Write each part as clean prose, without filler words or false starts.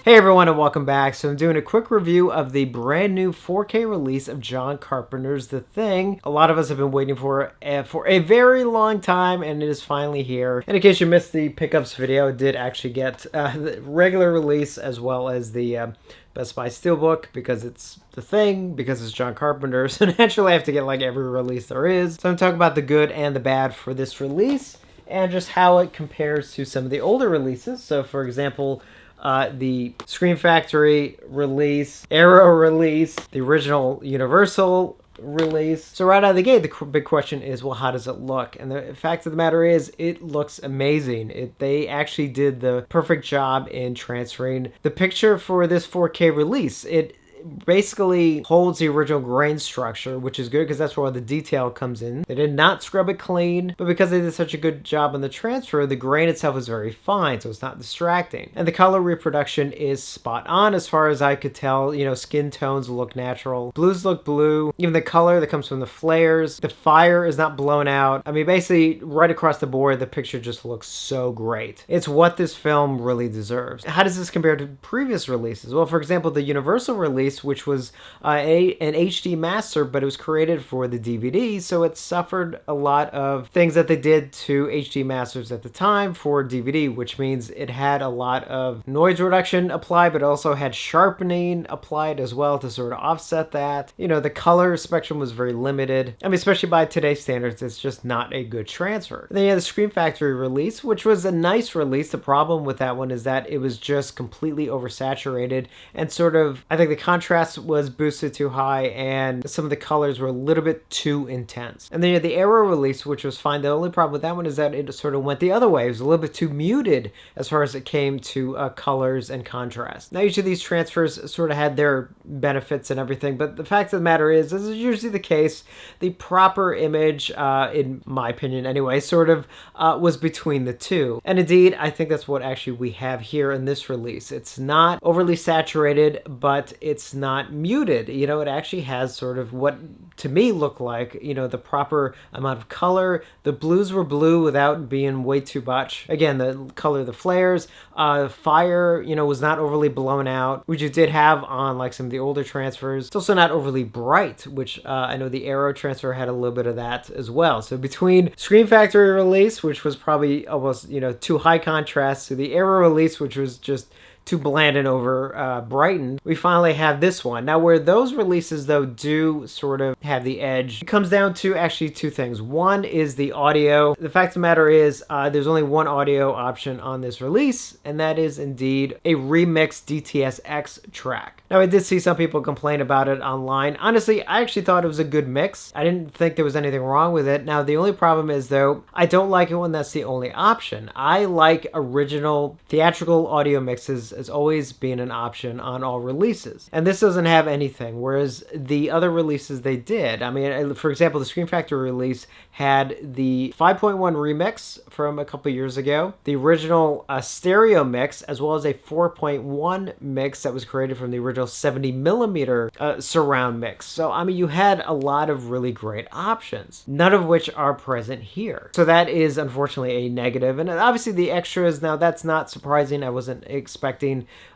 Hey everyone and welcome back. So I'm doing a quick review of the brand new 4K release of John Carpenter's The Thing. A lot of us have been waiting for a very long time, and it is finally here. And in case you missed the pickups video, it did actually get the regular release as well as the Best Buy Steelbook, because it's The Thing, because it's John Carpenter. So naturally I have to get like every release there is. So I'm talking about the good and the bad for this release and just how it compares to some of the older releases. So for example, the Scream Factory release, Arrow release, the original Universal release. So right out of the gate, the big question is, well, how does it look? And the fact of the matter is, it looks amazing. They actually did the perfect job in transferring the picture for this 4K release. It basically holds the original grain structure, which is good because that's where all the detail comes in. They did not scrub it clean, but because they did such a good job on the transfer, the grain itself is very fine, so it's not distracting. And the color reproduction is spot on as far as I could tell. You know, skin tones look natural. Blues look blue. Even the color that comes from the flares. The fire is not blown out. I mean, basically, right across the board, the picture just looks so great. It's what this film really deserves. How does this compare to previous releases? Well, for example, the Universal release, which was an HD master, but it was created for the DVD, so it suffered a lot of things that they did to HD masters at the time for DVD, which means it had a lot of noise reduction applied, but also had sharpening applied as well to sort of offset that. You know, the color spectrum was very limited. I mean, especially by today's standards, it's just not a good transfer. And then you had the Scream Factory release, which was a nice release. The problem with that one is that it was just completely oversaturated and sort of, I think the contrast was boosted too high and some of the colors were a little bit too intense. And then you had the Arrow release, which was fine. The only problem with that one is that it sort of went the other way. It was a little bit too muted as far as it came to colors and contrast. Now, each of these transfers sort of had their benefits and everything, but the fact of the matter is, as is usually the case, the proper image, in my opinion anyway, sort of was between the two. And indeed, I think that's what actually we have here in this release. It's not overly saturated, but it's not muted. You know, it actually has sort of what to me looked like, you know, the proper amount of color. The blues were blue without being way too much. Again, the color of the flares, fire, you know, was not overly blown out, which you did have on like some of the older transfers. It's also not overly bright, which I know the Arrow transfer had a little bit of that as well. So between Scream Factory release, which was probably almost, you know, too high contrast, to the Arrow release, which was just too bland and over brightened, we finally have this one. Now, where those releases though do sort of have the edge, it comes down to actually two things. One is the audio. The fact of the matter is there's only one audio option on this release, and that is indeed a remixed DTS-X track. Now, I did see some people complain about it online. Honestly, I actually thought it was a good mix. I didn't think there was anything wrong with it. Now, the only problem is though, I don't like it when that's the only option. I like original theatrical audio mixes as always being an option on all releases. And this doesn't have anything, whereas the other releases they did. I mean, for example, the Scream Factory release had the 5.1 remix from a couple years ago, the original stereo mix, as well as a 4.1 mix that was created from the original 70mm surround mix. So, I mean, you had a lot of really great options, none of which are present here. So that is unfortunately a negative. And obviously the extras, now that's not surprising. I wasn't expecting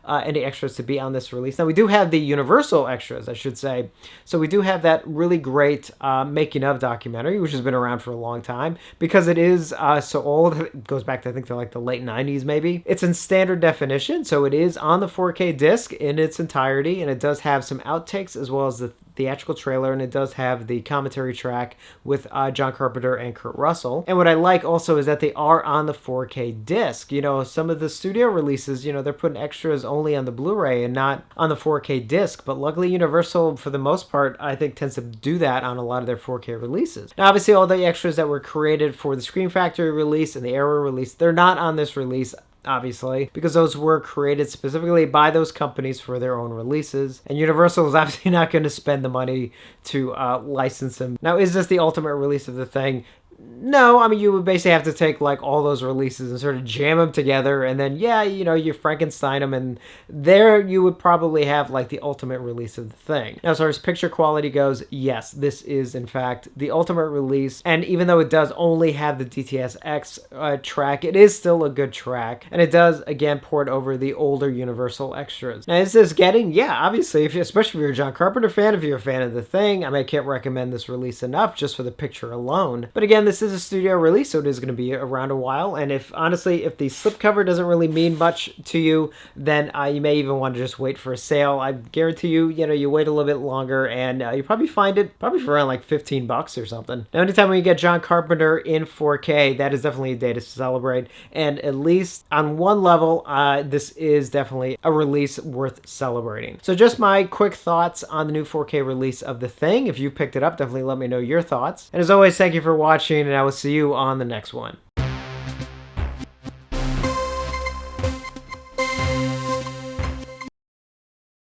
any extras to be on this release. Now, we do have the Universal extras, I should say. So we do have that really great making of documentary, which has been around for a long time because it is so old. It goes back to, I think, the late 90s maybe. It's in standard definition, so it is on the 4K disc in its entirety, and it does have some outtakes as well as the theatrical trailer, and it does have the commentary track with John Carpenter and Kurt Russell. And what I like also is that they are on the 4K disc. You know, some of the studio releases, you know, they're putting extras only on the Blu-ray and not on the 4K disc, but luckily Universal, for the most part, I think tends to do that on a lot of their 4K releases. Now, obviously, all the extras that were created for the Scream Factory release and the Arrow release, they're not on this release, obviously, because those were created specifically by those companies for their own releases, and Universal is obviously not going to spend the money to license them. Now, is this the ultimate release of The Thing? No, I mean, you would basically have to take like all those releases and sort of jam them together, and then yeah, you Frankenstein them, and there you would probably have like the ultimate release of the thing. Now, as far as picture quality goes, yes, this is in fact the ultimate release, and even though it does only have the DTS-X track, it is still a good track, and it does again port over the older Universal extras. Now, is this getting? Yeah, obviously, especially if you're a John Carpenter fan, if you're a fan of the thing, I mean, I can't recommend this release enough just for the picture alone. But again, this is a studio release, so it is going to be around a while. And if honestly, if the slipcover doesn't really mean much to you, then you may even want to just wait for a sale. I guarantee you, you wait a little bit longer, and you probably find it probably for around like $15 or something. Now, anytime when you get John Carpenter in 4K, that is definitely a day to celebrate. And at least on one level, this is definitely a release worth celebrating. So just my quick thoughts on the new 4K release of The Thing. If you picked it up, definitely let me know your thoughts. And as always, thank you for watching, and I will see you on the next one.